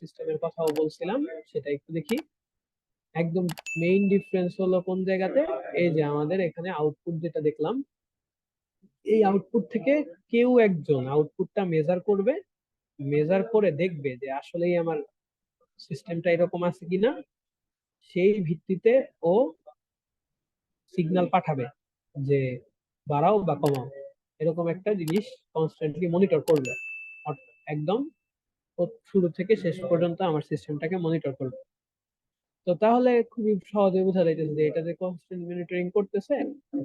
সিস্টেমের কথাও বলছিলাম, সেটা একটু দেখি। একদম মেইন ডিফারেন্স হলো কোন জায়গাতে, এই যে আমাদের এখানে আউটপুট যেটা দেখলাম, এই আউটপুট থেকে কেউ একজন আউটপুটটা মেজার করবে, মেজার করে দেখবে যে আসলেই আমার সিস্টেমটা এরকম আছে কিনা, সেই ভিত্তিতে ও সিগন্যাল পাঠাবে যে বাড়াও বা কমাও, এরকম একটা জিনিস কনস্ট্যান্টলি মনিটর করবে। একদম শুরু থেকে শেষ পর্যন্ত আমার সিস্টেমটাকে মনিটর করবে। তো তাহলে খুবই সহজে বোঝা যাইতেছে যে এটা যে কনস্ট্যান্ট মনিটরিং করতেছে,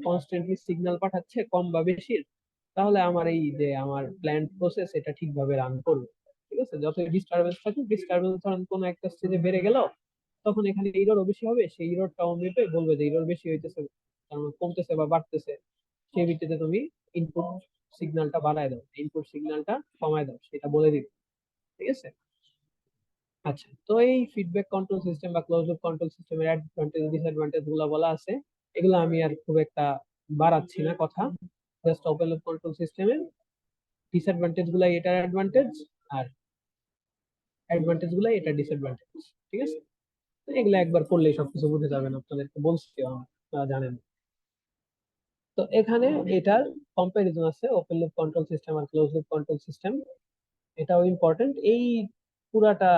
কনস্ট্যান্টলি সিগন্যাল পাঠাচ্ছে কম বা বেশি, তাহলে আমার এই যে আমার প্ল্যান্ট প্রসেস এটা ঠিকভাবে রান করবে। ঠিক আছে, যত ডিস্টারবেন্স থাকুক, ডিস্টারবেন্স ধরেন কোনো একটা স্টেজে বেড়ে গেল, তখন এখানে ইররও বেশি হবে, সেই ইররটাও মেপে বলবে যে ইরর বেশি হইতেছে, কারণ কমতেছে বা বাড়তেছে, সেই ভিত্তিতে তুমি ইনপুট সিগন্যালটা বাড়ায় দাও, ইনপুট সিগন্যালটা কমায় দাও, সেটা বলে দিবে। ঠিক আছে। আচ্ছা, তো এই ফিডব্যাক কন্ট্রোল সিস্টেম বা ক্লোজ লুপ কন্ট্রোল সিস্টেমের অ্যাডভান্টেজ ডিসঅ্যাডভান্টেজ গুলো বলা আছে, এগুলো আমি আর খুব একটা বাড়াচ্ছি না কথা। জাস্ট ওপেন লুপ কন্ট্রোল সিস্টেমের ডিসঅ্যাডভান্টেজ গুলাই এটার অ্যাডভান্টেজ, আর অ্যাডভান্টেজ গুলাই এটা ডিসঅ্যাডভান্টেজ। ঠিক আছে, তো এগুলো একবার করলেই সবকিছু বুঝে যাবেন, আপনাদেরকে বলছি, আপনারা জানেন। তো এখানে এটার কম্পারিজন আছে, ওপেন লুপ কন্ট্রোল সিস্টেম আর ক্লোজ লুপ কন্ট্রোল সিস্টেম, এটাও ইম্পর্টেন্ট। এই পুরাটা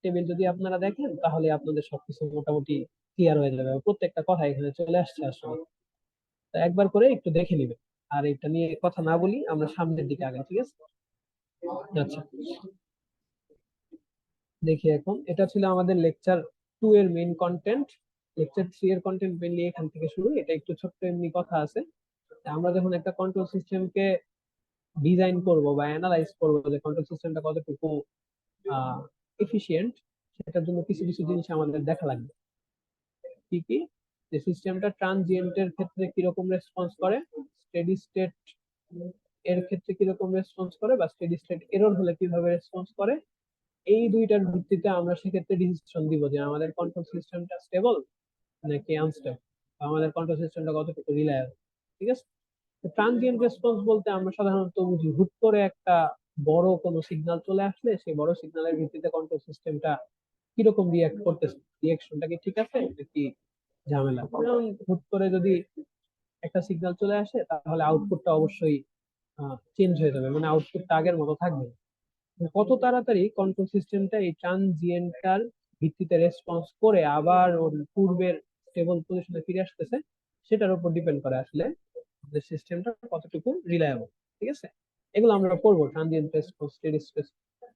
টেবিল যদি আপনারা দেখেন, তাহলে আপনাদের সবকিছু মোটামুটি ক্লিয়ার হয়ে যাবে, প্রত্যেকটা কথা এখানে চলে আসছে আসলে। তো একবার করে একটু দেখে নিবেন। আর এটা নিয়ে কথা না বলি, আমরা সামনের দিকে আগাই। ঠিক আছে। আচ্ছা, দেখি এখন, এটা ছিল আমাদের লেকচার 2 এর মেইন কন্টেন্ট। লেকচার 3 এর কন্টেন্ট মেইনলি এখান থেকে শুরু, এটা একটু ছোট্ট এমনি কথা আছে। আমরা যখন একটা কন্ট্রোল সিস্টেমকে ডিজাইন করব বা অ্যানালাইজ করব যে কন্ট্রোল সিস্টেমটা কতটুকু এফিশিয়েন্ট, সেটার জন্য কিছু কিছু জিনিস আমাদের দেখা লাগবে। কি কি? যে সিস্টেমটা ট্রানজিয়েন্টের ক্ষেত্রে কিরকম রেসপন্স করে, স্টেডি স্টেট এর ক্ষেত্রে কিরকম রেসপন্স করে, বা স্টেডি স্টেট এরর হলে কিভাবে রেসপন্স করে, এই দুইটার ভিত্তিতে আমরা সেক্ষেত্রে ডিসিশন দিব যে আমাদের কন্ট্রোল সিস্টেমটা স্টেবল নাকি আনস্টেবল, আমাদের কন্ট্রোল সিস্টেমটা কতটুকু রিলায়েবল। ঠিক আছে। ট্রানজিয়েন্ট রেসপন্স বলতে আমরা সাধারণত বুঝি হুট করে একটা বড় কোনো সিগন্যাল চলে আসলে সেই বড় সিগন্যালের ভিত্তিতে কন্ট্রোল সিস্টেমটা কিরকম রিয়াক্ট করতেছে, রিয়াকশনটা কি ঠিক আছে নাকি ঝামেলা। যেমন হুট করে যদি একটা সিগন্যাল চলে আসে, তাহলে আউটপুটটা অবশ্যই চেঞ্জ হয়ে যাবে, মানে আউটপুটটা আগের মতো থাকবে না। কত তাড়াতাড়ি কন্ট্রোল সিস্টেমটা এই ট্রানজিয়েন্টটার ভিত্তিতে রেসপন্স করে আবার ওর পূর্বের স্টেবল পজিশনে ফিরে আসতেছে, সেটার উপর ডিপেন্ড করে আসলে যে সিস্টেমটা কতটুকু রিলায়েবল। ঠিক আছে, এগুলো আমরা পড়বো, transient response,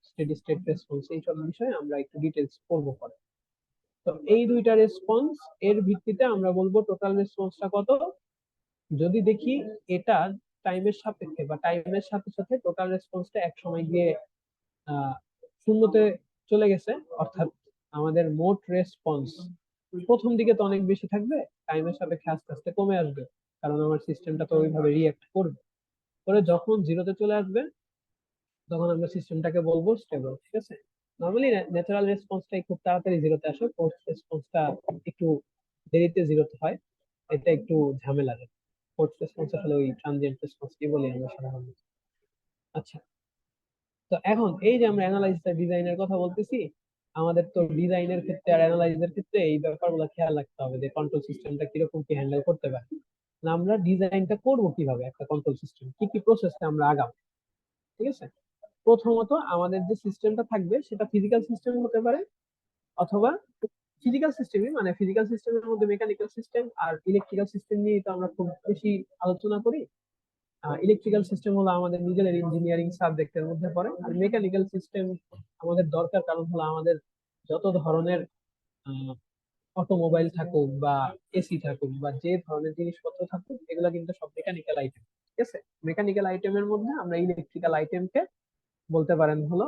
steady state response, এইসব বিষয়ে আমরা একটু ডিটেলস পড়বো পরে। তো এই দুইটা রেসপন্স এর ভিত্তিতে আমরা বলবো টোটাল রেসপন্সটা কত। যদি দেখি এটা টাইমের সাপেক্ষে বা টাইমের সাথে সাথে টোটাল রেসপন্সটা এক সময় গিয়ে শূন্যতে চলে গেছে, অর্থাৎ আমাদের মোট রেসপন্স প্রথম দিকে তো অনেক বেশি থাকবে, টাইমের সাপেক্ষে আস্তে আস্তে কমে আসবে, কারণ আমার সিস্টেমটা তো ওইভাবে রিয়েক্ট করবে। পরে যখন জিরোতে চলে আসবে, তখন আমরা সিস্টেমটাকে বলবো স্টেবল। ঠিক আছে। নর্মালি ন্যাচারাল রেসপন্সটাই খুব তাড়াতাড়ি জিরোতে আসে, ফোর্স রেসপন্সটা একটু দেরিতে জিরোতে হয়, এটা একটু ঝামেলা। ফোর্স রেসপন্স আসলে ওই ট্রানজিয়েন্ট রেসপন্স কি বলি আমরা সাধারণত। আচ্ছা, তো এখন এই যে আমরা অ্যানালাইজ ডিজাইনের কথা বলতেছি, আমাদের তো ডিজাইনের ক্ষেত্রে আর অ্যানালাইজের ক্ষেত্রে এই ব্যাপারগুলো খেয়াল রাখতে হবে যে কন্ট্রোল সিস্টেমটা কিরকম কি হ্যান্ডেল করতে পারে। না, আমরা ডিজাইনটা করব কিভাবে একটা কন্ট্রোল সিস্টেম, কি কি প্রসেসে আমরা আগাবো। ঠিক আছে। প্রথমত আমাদের যে সিস্টেমটা থাকবে সেটা ফিজিক্যাল সিস্টেম হতে পারে, অথবা ফিজিক্যাল সিস্টেমই, মানে ফিজিক্যাল সিস্টেমের মধ্যে মেকানিক্যাল সিস্টেম আর ইলেকট্রিক্যাল সিস্টেম নিয়ে তো আমরা খুব বেশি আলোচনা করি। ইলেকট্রিক্যাল সিস্টেম হলো আমাদের নিজেদের ইঞ্জিনিয়ারিং সাবজেক্টের মধ্যে পড়ে, আর মেকানিক্যাল সিস্টেম আমাদের দরকার, কারণ হলো আমাদের যত ধরনের অটোমোবাইল থাকুক বা এসি থাকুক বা যে ধরনের জিনিসপত্র থাকুক, এগুলো কিন্তু সব মেকানিক্যাল আইটেম। ঠিক আছে। মেকানিক্যাল আইটেমের মধ্যে আমরা ইলেকট্রিক্যাল আইটেমকে বলতে পারেন হলো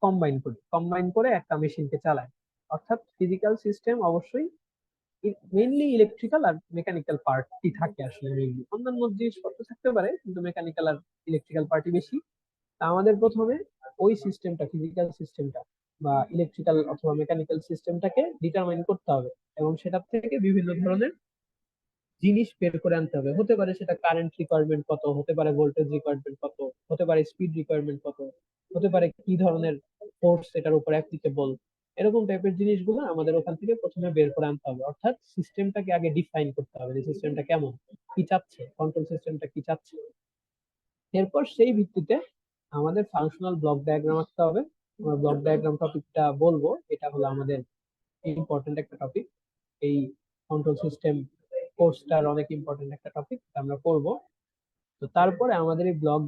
কম্বাইন করে একটা মেশিনকে চালায়। অর্থাৎ ফিজিক্যাল সিস্টেম অবশ্যই মেইনলি ইলেকট্রিক্যাল আর মেকানিক্যাল পার্টই থাকে আসলে, মেইনলি অন্যান্য জিনিসপত্র থাকতে পারে, কিন্তু মেকানিক্যাল আর ইলেকট্রিক্যাল পার্টই বেশি। তা আমাদের প্রথমে ওই সিস্টেমটা, ফিজিক্যাল সিস্টেমটা বা ইলেকট্রিক্যাল অথবা মেকানিক্যাল সিস্টেমটাকে ডিটারমাইন করতে হবে, এবং সেটা থেকে বিভিন্ন ধরনের জিনিস বের করে আনতে হবে। হতে পারে সেটা কারেন্ট রিকোয়ারমেন্ট কত, হতে পারে ভোল্টেজ রিকোয়ারমেন্ট কত, হতে পারে স্পিড রিকোয়ারমেন্ট কত, হতে পারে কি ধরনের ফোর্স এটার উপর অ্যাপ্লিকেবল, এরকম টাইপের জিনিসগুলো আমাদের ওখান থেকে প্রথমে বের করে আনতে হবে। অর্থাৎ সিস্টেমটাকে আগে ডিফাইন করতে হবে যে সিস্টেমটা কেমন, কি চাচ্ছে, কন্ট্রোল সিস্টেমটা কি চাচ্ছে। এরপর সেই ভিত্তিতে আমাদের ফাংশনাল ব্লক ডায়াগ্রাম আঁকতে হবে। আমরা ব্লক ডায়াগ্রাম টপিকটা বলবো, এটা হলো আমাদের ইম্পর্টেন্ট একটা টপিক। এই কন্ট্রোল সিস্টেম কোর্সটার অনেক ইম্পর্টেন্ট একটা টপিক আমরা পড়বো। তো তারপরে আমাদের এই ব্লক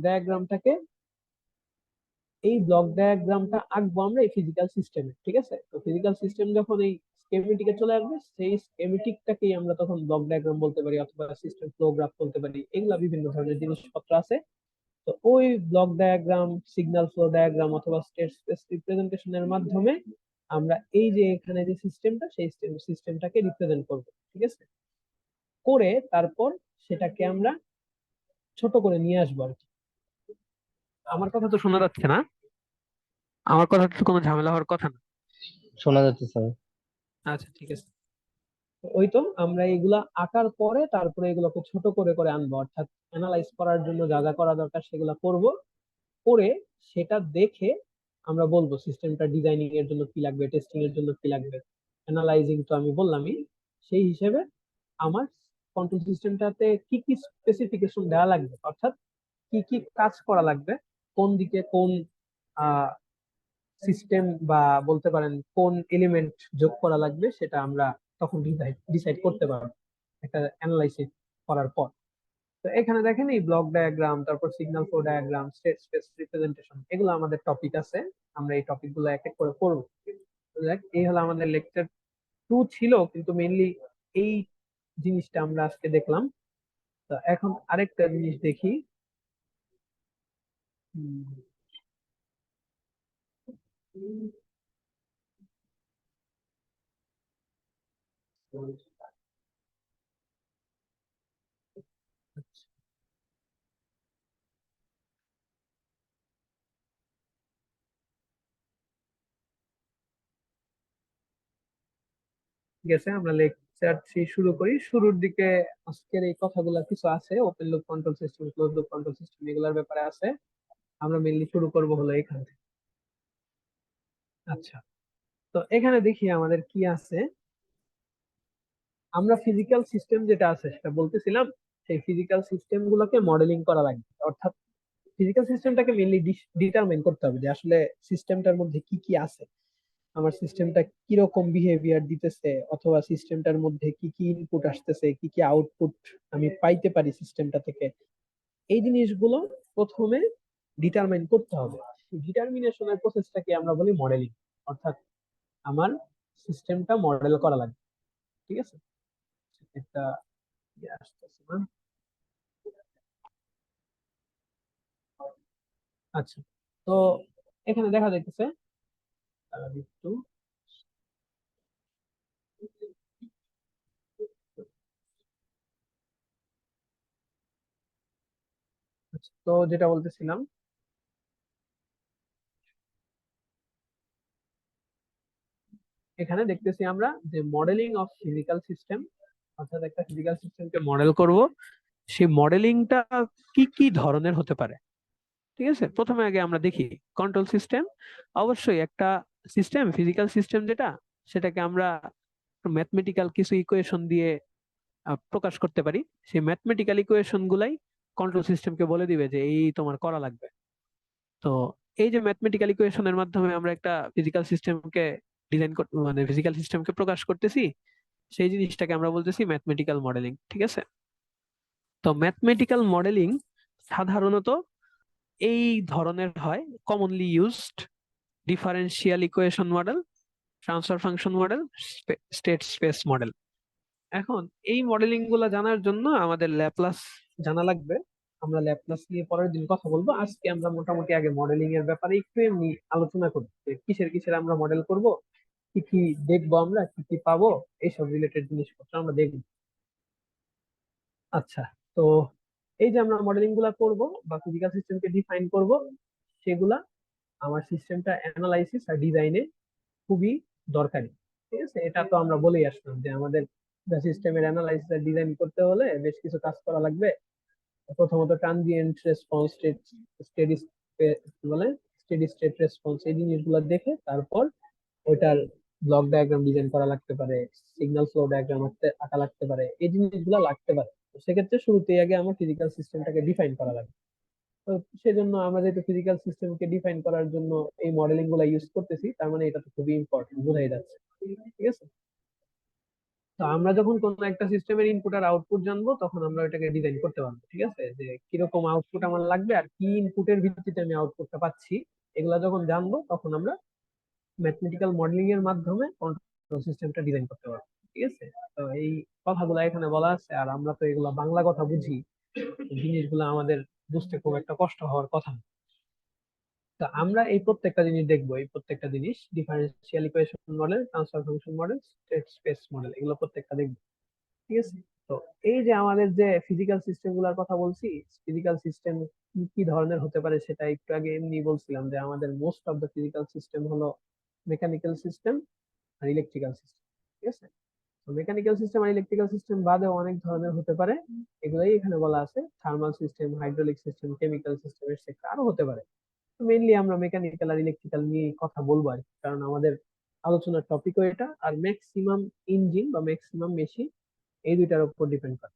ডায়াগ্রামটা আঁকবো আমরা এই ফিজিক্যাল সিস্টেমে। ঠিক আছে, তো ফিজিক্যাল সিস্টেম যখন এই স্কেমেটিকে চলে আসবে, সেই স্কেমেটিকটাকেই আমরা তখন ব্লক ডায়াগ্রাম বলতে পারি, অথবা সিস্টেম ফ্লো গ্রাফ বলতে পারি। এগুলা বিভিন্ন ধরনের জিনিসপত্র আছে। তো ওই block diagram, signal flow diagram অথবা স্টেট স্পেস রিপ্রেজেন্টেশনের মাধ্যমে আমরা এই যে এখানে যে সিস্টেমটা, সেই সিস্টেমটাকে রিপ্রেজেন্ট করব। ঠিক আছে, করে তারপর সেটাকে আমরা ছোট করে নিয়ে আসবো আর কি। আমার কথা তো শোনা যাচ্ছে না? আমার কথা তো কোনো ঝামেলা হওয়ার কথা না। শোনা যাচ্ছে স্যার। আচ্ছা ঠিক আছে। তো ওই তো আমরা এগুলা আঁকার পরে তারপরে এগুলোকে ছোট করে করে আনবো, অর্থাৎ অ্যানালাইজ করার জন্য যা যা করা দরকার সেগুলো করব। করে সেটা দেখে আমরা বলবো সিস্টেমটা ডিজাইনিং এর জন্য কি লাগবে, টেস্টিং এর জন্য কি লাগবে। অ্যানালাইজিং তো আমি বললামই। সেই হিসেবে আমার কন্ট্রোল সিস্টেমটাতে কি কি স্পেসিফিকেশন দেওয়া লাগবে, অর্থাৎ কি কি কাজ করা লাগবে, কোন দিকে কোন সিস্টেম বা বলতে পারেন কোন এলিমেন্ট যোগ করা লাগবে, সেটা আমরা তখন ডিসাইড করতে পারবো একটা অ্যানালাইসিস করার পর। তো এখানে দেখেন এই ব্লক ডায়াগ্রাম, তারপর signal flow diagram, state space representation, এগুলো আমাদের টপিক আছে। আমরা এই টপিক গুলো এক এক করে পড়বো। তো দেখ, এই হলো আমাদের লেকচার 2 ছিল, কিন্তু মেইনলি এই জিনিসটা আমরা আজকে দেখলাম। তো এখন আরেকটা জিনিস দেখি। ঠিক আছে, আমরা লেকচার 3 শুরু করি। শুরুর দিকে আজকের এই কথাগুলো কিছু আছে, open loop control system, close loop control system, এগুলোর ব্যাপারে আছে। আমরা মেইনলি শুরু করব হলো এখান থেকে। আচ্ছা, তো এখানে দেখি আমাদের কি আছে। আমরা ফিজিক্যাল সিস্টেম যেটা আছে সেটা বলতেছিলাম, সেই ফিজিক্যাল সিস্টেম গুলোকে মডেলিং করা লাগবে। অর্থাৎ ফিজিক্যাল সিস্টেমটাকে মেইনলি ডিটারমাইন করতে হবে যে আসলে সিস্টেমটার মধ্যে কি কি আছে, আমার সিস্টেমটা কিরকম বিহেভিয়ার দিতেছে, অথবা সিস্টেমটার মধ্যে কি কি ইনপুট আসতেছে, কি কি আউটপুট আমি পাইতে পারি সিস্টেমটা থেকে। এই জিনিসগুলো প্রথমে ডিটারমাইন করতে হবে। ডিটারমিনেশনের প্রসেসটাকে আমরা বলি মডেলিং। অর্থাৎ আমার সিস্টেমটা মডেল করা লাগবে। ঠিক আছে, একটা ইয়ে আসতেছে না। আচ্ছা, তো এখানে দেখা যাইতেছে একটু, আচ্ছা, তো যেটা বলতেছিলাম, এখানে দেখতেছি আমরা যে মডেলিং অফ ফিজিক্যাল সিস্টেম, অর্থাৎ একটা ফিজিক্যাল সিস্টেমকে মডেল করব। সেই মডেলিংটা কি কি ধরনের হতে পারে। ঠিক আছে, প্রথমে আগে আমরা দেখি কন্ট্রোল সিস্টেম। অবশ্যই একটা সিস্টেম, ফিজিক্যাল সিস্টেম যেটা, সেটাকে আমরা ম্যাথমেটিক্যাল কিছু ইকুয়েশন দিয়ে প্রকাশ করতে পারি। সেই ম্যাথমেটিক্যাল ইকুয়েশন গুলাই কন্ট্রোল সিস্টেমকে বলে দিবে যে এই তোমার করা লাগবে। তো এই যে ম্যাথমেটিক্যাল ইকুয়েশনের মাধ্যমে আমরা একটা ফিজিক্যাল সিস্টেমকে মানে ফিজিক্যাল সিস্টেমকে প্রকাশ করতেছি, সেই জিনিসটাকে আমরা বলতেছি ম্যাথমেটিক্যাল মডেলিং। ঠিক আছে, তো ম্যাথমেটিক্যাল মডেলিং সাধারণত এই ধরনের হয়: commonly used differential equation model, transfer function model, state space model. এখন এই মডেলিং গুলা জানার জন্য আমাদের ল্যাপ্লাস জানা লাগবে। আমরা ল্যাপ্লাস নিয়ে পরের দিন কথা বলবো। আজকে আমরা মোটামুটি আগে মডেলিং এর ব্যাপারে একটু এমনি আলোচনা করি যে কিসের কিসের আমরা মডেল করব, কি কি দেখবো, আমরা কি কি পাবো, এইসব রিলেটেড জিনিসপত্র আমরা দেখবো। আচ্ছা, তো এই যে আমরা মডেলিং গুলা করব বা ফিজিক্যাল সিস্টেমকে ডিফাইন করব, সেগুলা আমার সিস্টেমটা অ্যানালাইসিস আর ডিজাইনে খুবই দরকারি। ঠিক আছে, এটা তো আমরা বলেই আসলাম যে আমাদের সিস্টেমের অ্যানালাইসিস আর ডিজাইন করতে হলে বেশ কিছু কাজ করা লাগবে। প্রথমত ট্রানজিয়েন্ট রেসপন্স, স্টেডি বলে স্টেডি স্টেট রেসপন্স, এই জিনিসগুলো দেখে তারপর ওইটার ব্লক ডায়াগ্রাম ডিজাইন করা লাগতে পারে, সিগন্যাল ফ্লো ডায়াগ্রাম আঁকা লাগতে পারে, এই জিনিসগুলো লাগতে পারে। তো সেক্ষেত্রে শুরুতেই আগে আমার ফিজিক্যাল সিস্টেমটাকে ডিফাইন করা লাগে। তো সেজন্য আমরা যেহেতু ফিজিক্যাল সিস্টেমকে ডিফাইন করার জন্য এই মডেলিং গুলা ইউজ করতেছি, তার মানে এটা তো খুবই ইম্পর্টেন্ট, বোঝাই যাচ্ছে। ঠিক আছে। তো আমরা যখন কোন একটা সিস্টেমের ইনপুট আর আউটপুট জানবো, তখন আমরা এটাকে ডিজাইন করতে পারবো। ঠিক আছে, যে কিরকম আউটপুট আমার লাগবে আর কি ইনপুটের ভিত্তিতে আমি আউটপুটটা পাচ্ছি, এগুলা যখন জানবো তখন আমরা ম্যাথমেটিক্যাল মডেলিং এর মাধ্যমে কন্ট্রোল সিস্টেমটা ডিজাইন করতে পারবো। ঠিক আছে। তো এই কথাগুলো এখানে বলা আছে, আর আমরা তো এগুলা বাংলা কথা বুঝি, জিনিসগুলো আমাদের বুঝতে খুব একটা কষ্ট হওয়ার কথা না। তো আমরা এই প্রত্যেকটা জিনিস দেখবো, এই প্রত্যেকটা জিনিস differential equation model, transfer function model, state space model, এগুলো প্রত্যেকটা দেখবো। ঠিক আছে। তো এই যে আমাদের যে ফিজিক্যাল সিস্টেম গুলার কথা বলছি, ফিজিক্যাল সিস্টেম কি কি ধরনের হতে পারে সেটা একটু আগে এমনি বলছিলাম, যে আমাদের most of the physical system হলো মেকানিক্যাল সিস্টেম আর ইলেকট্রিক্যাল সিস্টেম। ঠিক আছে। তো মেকানিক্যাল সিস্টেম আর ইলেকট্রিক্যাল সিস্টেম বাদেও অনেক ধরনের হতে পারে, এগুলাই এখানে বলা আছে। Thermal system, hydraulic system, chemical system, etcetera আরো হতে পারে। মেইনলি আমরা মেকানিক্যাল আর ইলেকট্রিক্যাল নিয়ে কথা বলবো আর কি, কারণ আমাদের আলোচনার টপিকও এটা, আর ম্যাক্সিমাম ইঞ্জিন বা ম্যাক্সিমাম মেশিন এই দুইটার উপর ডিপেন্ড করে।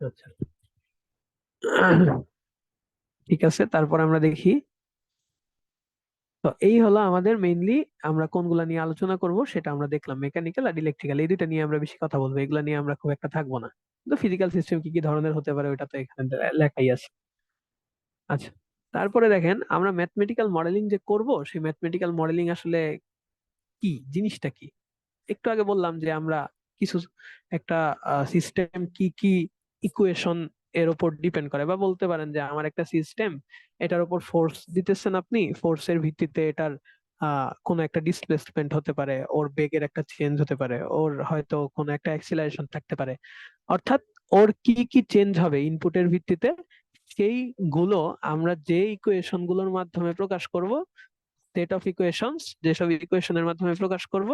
আচ্ছা। ঠিক আছে, তারপর আমরা দেখি। তো এই হলো আমাদের মেইনলি আমরা কোনগুলা নিয়ে আলোচনা করব সেটা আমরা দেখলাম, মেকানিক্যাল আর ইলেকট্রিক্যাল, এই দুইটা নিয়ে আমরা বেশি কথা বলবো, এগুলা নিয়ে আমরা খুব একটা থাকবো না। কিন্তু ফিজিক্যাল সিস্টেম কি কি ধরনের হতে পারে ওইটা তো এখানে লেখাই আছে। আচ্ছা, তারপরে দেখেন আমরা ম্যাথমেটিক্যাল মডেলিং যে করব, সেই ম্যাথমেটিক্যাল মডেলিং আসলে কি, জিনিসটা কি। একটু আগে বললাম যে আমরা কিছু একটা সিস্টেম কি কি ইকুয়েশন এর উপর ডিপেন্ড করে, বা বলতে পারেন যে আমার একটা সিস্টেম, এটার উপর ফোর্স দিতেছেন আপনি, ফোর্সের ভিত্তিতে এটার কোনো একটা ডিসপ্লেসমেন্ট হতে পারে, ওর বেগের একটা চেঞ্জ হতে পারে, ওর হয়তো কোনো একটা অ্যাক্সিলারেশন থাকতে পারে। অর্থাৎ ওর কি কি চেঞ্জ হবে ইনপুটের ভিত্তিতে, সেই গুলো আমরা যে ইকুয়েশন গুলোর মাধ্যমে প্রকাশ করব, সেট অফ ইকুয়েশনস, যেসব ইকুয়েশনের মাধ্যমে প্রকাশ করব,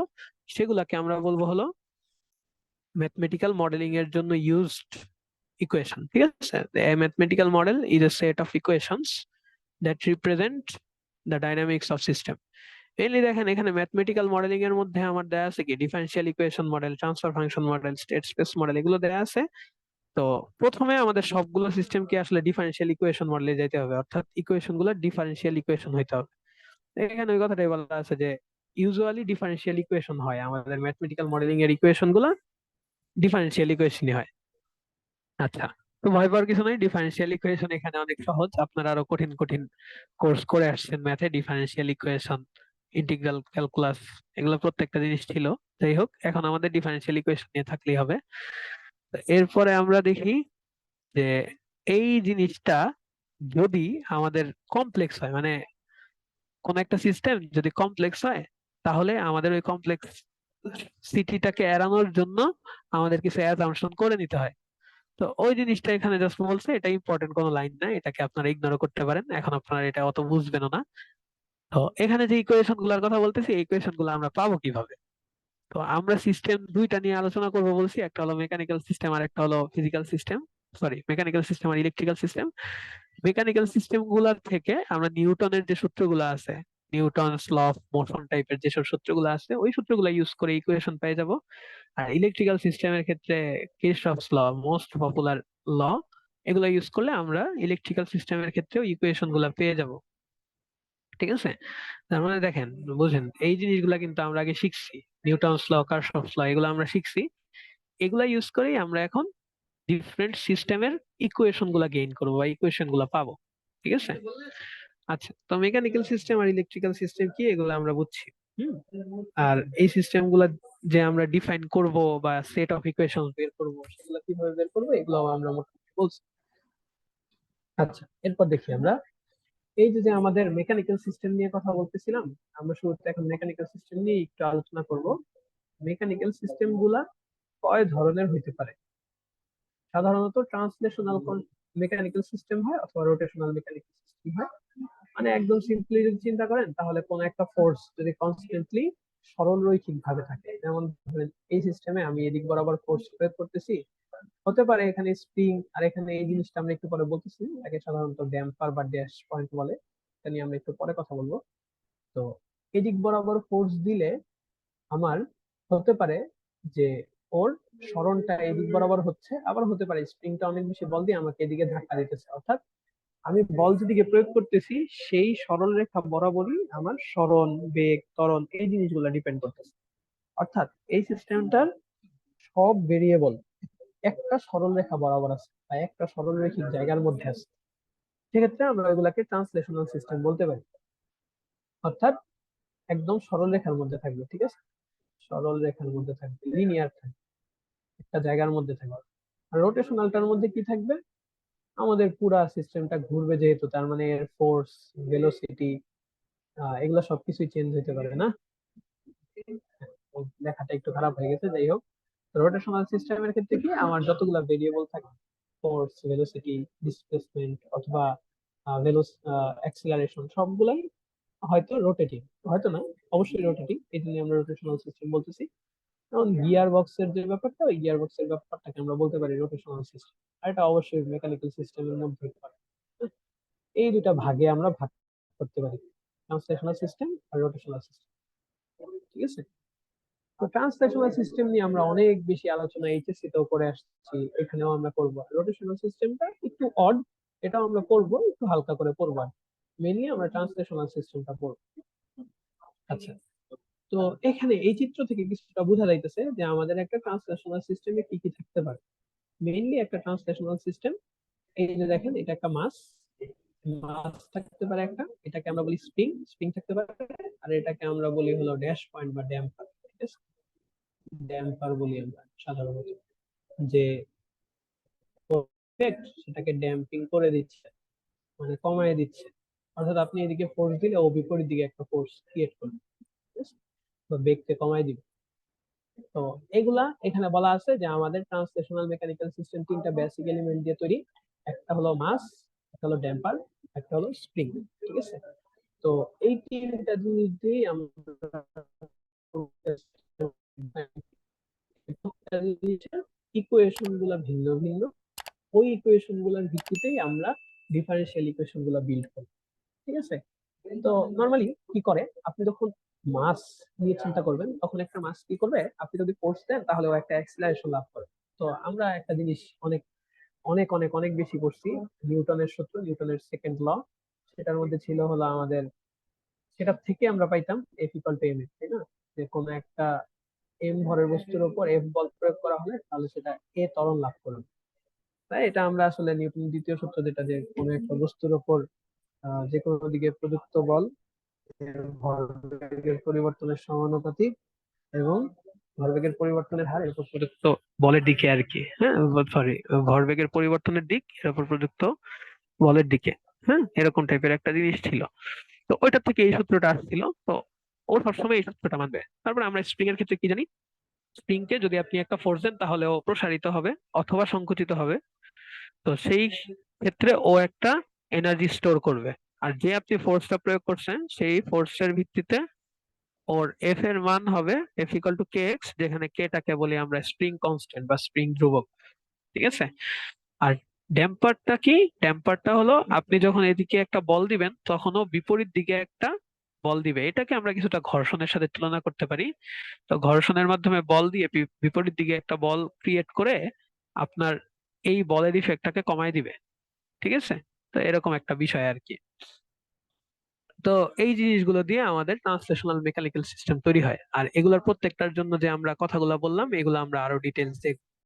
সেগুলাকে আমরা বলবো হলো ম্যাথমেটিক্যাল মডেলিং এর জন্য ইউজড ইকুয়েশন। ঠিক আছে। A mathematical model is a set of equations that represent the dynamics of system. Mainly দেখেন এখানে ম্যাথমেটিক্যাল মডেলিং এর মধ্যে আমার দেয়া আছে কি, differential equation model, transfer function model, state space model, এগুলো দেয়া আছে। তো প্রথমে আমাদের সবগুলো সিস্টেমকে আসলে ডিফারেনশিয়াল ইকুয়েশন মডেলে যেতে হবে, অর্থাৎ ইকুয়েশন গুলো ডিফারেনশিয়াল ইকুয়েশন হইতে হবে। এখানে ওই কথাটাই বলা আছে যে ইউজুয়ালি ডিফারেনশিয়াল ইকুয়েশন হয়, আমাদের ম্যাথমেটিক্যাল মডেলিং এর ইকুয়েশন গুলো ডিফারেনশিয়াল ইকুয়েশনই হয়। আচ্ছা, তো ভয় পাওয়ার কিছু নাই, ডিফারেনশিয়াল ইকুয়েশন এখানে অনেক সহজ। আপনারা আরো কঠিন কঠিন কোর্স করে আসছেন ম্যাথে, ডিফারেনশিয়াল ইকুয়েশন, ইন্টিগ্রাল ক্যালকুলাস, এগুলো প্রত্যেকটা জিনিস ছিল। যাই হোক, এখন আমাদের ডিফারেনশিয়াল ইকুয়েশন নিয়ে থাকলেই হবে। তো এরপরে আমরা দেখি যে এই জিনিসটা যদি আমাদের কমপ্লেক্স হয়, মানে কোন একটা সিস্টেম যদি কমপ্লেক্স হয়, তাহলে আমাদের ওই কমপ্লেক্স সিটিটাকে এড়ানোর জন্য আমাদের কিছু অ্যাজাম্পশন করে নিতে হয়। তো ওই জিনিসটা এখানে জাস্ট বলছে, এটা ইম্পর্টেন্ট কোনো লাইন না, এটাকে আপনারা ইগনোর করতে পারেন, এখন আপনারা এটা অত বুঝবেন না। তো এখানে যে ইকুয়েশন গুলার কথা বলতেছি, এই ইকুয়েশন গুলো আমরা পাবো কিভাবে। তো আমরা সিস্টেম দুইটা নিয়ে আলোচনা করবো বলছি, একটা হলো মেকানিক্যাল সিস্টেম আর একটা হলো physical system, sorry mechanical system আর ইলেকট্রিক্যাল সিস্টেম। মেকানিক্যাল সিস্টেম গুলার থেকে আমরা নিউটনের যে সূত্রগুলো আছে, নিউটনস ল অফ মোশন টাইপের যেসব সূত্রগুলো আছে, ওই সূত্রগুলো ইউজ করে ইকুয়েশন পেয়ে যাব। আর ইলেকট্রিক্যাল সিস্টেমের ক্ষেত্রে কিরচফস ল, মোস্ট পপুলার ল, এগুলো ইউজ করলে আমরা ইলেকট্রিক্যাল সিস্টেমের ক্ষেত্রেও ইকুয়েশন গুলা পেয়ে যাব। ঠিক আছে। তার মানে দেখেন, বুঝেন এই জিনিসগুলা কিন্তু আমরা আগে শিখছি, নিউটনস ল, কারশফস ল, এগুলো আমরা শিখছি। এগুলা ইউজ করেই আমরা এখন ডিফারেন্ট সিস্টেমের ইকুয়েশন গুলা গেইন করবো বা ইকুয়েশন গুলা পাবো। ঠিক আছে। আচ্ছা, তো মেকানিক্যাল সিস্টেম আর ইলেকট্রিক্যাল সিস্টেম কি, এগুলো আমরা বুঝছি। হুম। আর এই সিস্টেম গুলা যে আমরা ডিফাইন করব বা সেট অফ ইকুয়েশন বের করব, সেগুলো কিভাবে বের করবো, এগুলো আমরা মোটামুটি বলছি। আচ্ছা, এরপর দেখি আমরা এই যে যে আমাদের মেকানিক্যাল সিস্টেম নিয়ে কথা বলতেছিলাম, আমরা শুরুতে এখন মেকানিক্যাল সিস্টেম নিয়ে একটু আলোচনা করব। মেকানিক্যাল সিস্টেম গুলা কয় ধরনের হইতে পারে। সাধারণত ট্রান্সলেশনাল মেকানিক্যাল সিস্টেম হয় অথবা রোটেশনাল মেকানিক্যাল সিস্টেম হয়। মানে একদম সিম্পলি যদি চিন্তা করেন, তাহলে কোন একটা ফোর্স যদি কনস্ট্যান্টলি সরল রৈখিক ভাবে থাকে, যেমন ধরেন এই সিস্টেমে আমি এদিক বরাবর ফোর্স প্রয়োগ করতেছি, হতে পারে এখানে স্প্রিং, আর এখানে এই জিনিসটা আমরা একটু পরে বলতেছি, এটাকে সাধারণত ড্যাম্পার বা ড্যাশ পয়েন্ট বলে। এটা নিয়ে আমরা একটু পরে কথা বলবো। তো এদিক বরাবর ফোর্স দিলে আমার হতে পারে যে ওর সরণটা এদিক বরাবর হচ্ছে, আবার হতে পারে স্প্রিংটা অনেক বেশি বল দিয়ে আমাকে এদিকে ধাক্কা দিতেছে। অর্থাৎ আমি বল যেদিকে প্রয়োগ করতেছি সেই সরল রেখা বরাবরই আমার সরণ, বেগ, ত্বরণ এই জিনিসগুলো ডিপেন্ড করতেছে। অর্থাৎ এই সিস্টেমটার সব ভেরিয়েবল একটা সরল রেখা বরাবর আছে বা একটা সরল রেখিক জায়গার মধ্যে আছে। সেক্ষেত্রে আমরা ওইগুলাকে ট্রান্সলেশনাল সিস্টেম বলতে পারি। অর্থাৎ একদম সরল রেখার মধ্যে থাকবে, ঠিক আছে, সরল রেখার মধ্যে থাকবে, লিনিয়ার থাকবে, একটা জায়গার মধ্যে থাকবে। আর রোটেশনালটার মধ্যে কি থাকবে? আমাদের পুরা সিস্টেমটা ঘুরবে, যেহেতু তার মানে এর ফোর্স, ভেলোসিটি, এগুলো সবকিছুই চেঞ্জ হতে পারে না। লেখাটা একটু খারাপ হয়ে গেছে, যাই হোক। রোটেশনাল সিস্টেমের ক্ষেত্রে কি আমার যতগুলো ভেরিয়েবল থাকে, ফোর্স, ভেলোসিটি, ডিসপ্লেসমেন্ট অথবা ভেলোস অ্যাক্সিলারেশন, সবগুলাই হয়তো রোটেটিং, হয়তো না, অবশ্যই রোটেটিং, এই জন্য আমরা রোটেশনাল সিস্টেম বলতেছি। যেমন গিয়ার বক্সের যে ব্যাপারটা, ওই গিয়ার বক্সের ব্যাপারটাকে আমরা বলতে পারি রোটেশনাল সিস্টেম। আর এটা অবশ্যই মেকানিক্যাল সিস্টেমের মধ্যে পড়ে। এই দুটা ভাগে আমরা ভাগ করতে পারি, ট্রান্সলেশনাল সিস্টেম আর রোটেশনাল সিস্টেম, ঠিক আছে। তো ট্রান্সলেশনাল সিস্টেম নিয়ে আমরা অনেক বেশি আলোচনা এইচএসসি তেও করে আসছি, এখানেও আমরা করব। রোটেশনাল সিস্টেমটা একটু অড, এটাও আমরা করব, একটু হালকা করে পড়বো। মেইনলি আমরা ট্রান্সলেশনাল সিস্টেমটা পড়বো। আচ্ছা, তো এখানে এই চিত্র থেকে কিছুটা বোঝা যাইতেছে যে আমাদের একটা ট্রান্সলেশনাল সিস্টেমে কি কি থাকতে পারে। মেইনলি একটা ট্রান্সলেশনাল সিস্টেম, এই যে দেখেন, এটা একটা মাস, মাস থাকতে পারে একটা, এটাকে আমরা বলি স্প্রিং, স্প্রিং থাকতে পারে। আর এটাকে আমরা বলি হলো ড্যাশ পয়েন্ট বা ড্যাম্পার, ঠিক আছে, ড্যাম্পার বলি আমরা সাধারণত। যে effect সেটাকে ড্যাম্পিং করে দিচ্ছে, মানে কমায় দিচ্ছে। অর্থাৎ আপনি এদিকে ফোর্স দিলে ও বিপরীত দিকে একটা ফোর্স ক্রিয়েট করবে, ঠিক আছে? বা বেগকে কমায় দিবে। তো এগুলা এখানে বলা আছে যে আমাদের ট্রান্সলেশনাল মেকানিক্যাল সিস্টেম তিনটা বেসিক এলিমেন্ট দিয়ে তৈরি। একটা হলো মাস, একটা হলো ড্যাম্পার, একটা হলো স্প্রিং, ঠিক আছে। তো এই তিনটা জিনিস দিয়ে আমরা ইকুয়েশন গুলা ভিন্ন ভিন্ন, ওই ইকুয়েশন গুলোর ভিত্তিতেই আমরা ডিফারেন্সিয়াল ইকুয়েশন গুলা বিল্ড করি, ঠিক আছে। তো নর্মালি কি করে, আপনি যখন মাস নিয়ে চিন্তা করবেন, তখন একটা মাস কি করবে, আপনি যদি ফোর্স দেন তাহলে ও একটা অ্যাক্সিলারেশন লাভ করে। তো আমরা একটা জিনিস অনেক অনেক অনেক অনেক বেশি পড়ছি, নিউটনের সূত্র, নিউটনের সেকেন্ড ল। সেটার মধ্যে ছিল হলো আমাদের, সেটা থেকে আমরা পাইতাম F equal to M A, তাই না? যে কোনো একটা এম ভরের বস্তুর উপর এফ বল প্রয়োগ করা হলে তাহলে সেটা এ ত্বরণ লাভ করবে। তাই এটা আমরা আসলে নিউটন দ্বিতীয় সূত্র, যেটা যে কোনো একটা বস্তুর উপর যে কোনো দিকে প্রযুক্ত বল এর ভরবেগের পরিবর্তনের সমানুপাতিক, এবং ভরবেগের পরিবর্তনের হার এর উপর প্রযুক্ত বলের দিকে আর কি, হ্যাঁ, সরি, ভরবেগের পরিবর্তনের দিক এর উপর প্রযুক্ত বলের দিকে, হ্যাঁ, এরকম টাইপের একটা জিনিস ছিল। তো ওইটা থেকে এই সূত্রটা আসছিল। তো ও সবসময় এই সূত্রটা মানবে। তারপরে আমরা স্প্রিং এর ক্ষেত্রে কি জানি, স্প্রিং কে যদি আপনি একটা ফোর্স দেন তাহলে ও প্রসারিত হবে অথবা সংকুচিত হবে। তো সেই ক্ষেত্রে ও একটা এনার্জি স্টোর করবে। আর যে আপনি ফোর্সটা প্রয়োগ করছেন সেই ফোর্সের ভিত্তিতে ওর এফ এর মান হবে F equal to K x, যেখানে কে টাকে বলি আমরা স্প্রিং কনস্ট্যান্ট বা স্প্রিং ধ্রুবক, ঠিক আছে। আর ড্যাম্পারটা কি? ড্যাম্পারটা হলো আপনি যখন এদিকে একটা বল দিবেন তখনও বিপরীত দিকে একটা বল দিবে। এটাকে আমরা কিছুটা ঘর্ষণের সাথে তুলনা করতে পারি। তো ঘর্ষণের মাধ্যমে বল দিয়ে বিপরীত দিকে একটা বল ক্রিয়েট করে আপনার এই বলের ইফেক্টটাকে কমায় দিবে, ঠিক আছে। তো এরকম একটা বিষয় আর কি। তো এই জিনিসগুলো দিয়ে আমাদের ট্রান্সলেশনাল মেকানিক্যাল সিস্টেম তৈরি হয়। আর এগুলোর প্রত্যেকটার জন্য যে আমরা কথাগুলো বললাম, এগুলো আমরা আরো ডিটেলস